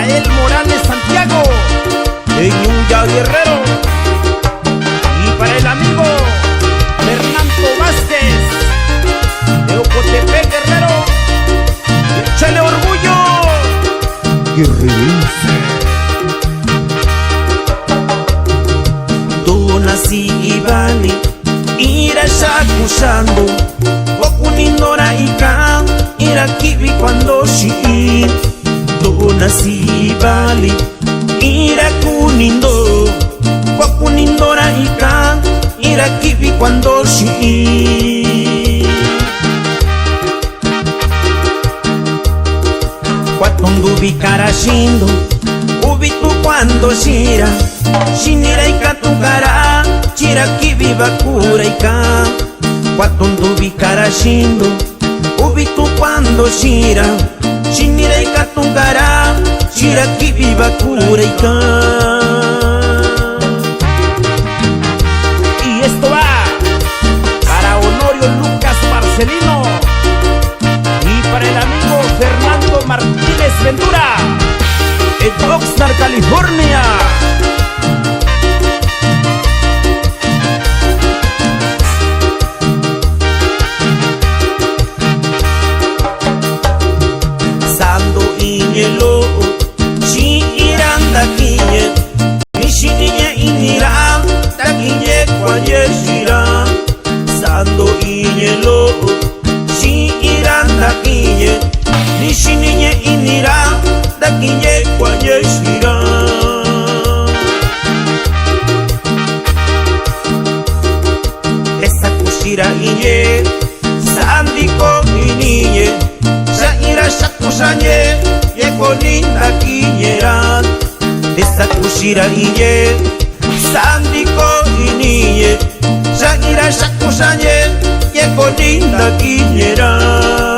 Rafael Morales Santiago, de Ñuña Guerrero. Y para el amigo Fernando Vázquez, de Ocotepec Guerrero. ¡Échale orgullo! Guerrerense. Donasi ibali ira shakushando wakunindora ika ira kibi kwando shi. Donasi ibali ira kunindo wakunindora ika ira kibi kwando shi. Kwatundu bikarashindo ubitu kwando shira shinira ikatukara chira kibi bakura ika. Kwatundu bikarashindo ubitu kwando shira shinira ikatukara chira kibi bakura ika. Y esto va para Honorio Lucas Marcelino y para el amigo Fernando Martínez Ventura, en Oxnard, California. Sando iñelo shi iranda kiye nishiniye inira takiye kwaye shira. Sando iñelo shi iranda kiye nishiniye inira takiye kwaye shira. Esa kushira iye sandiko iniye shaira shakushanye yekoninda kiyeran. Esa kushira iye sandiko iniye shaira shakushanye yekoninda kiyeran.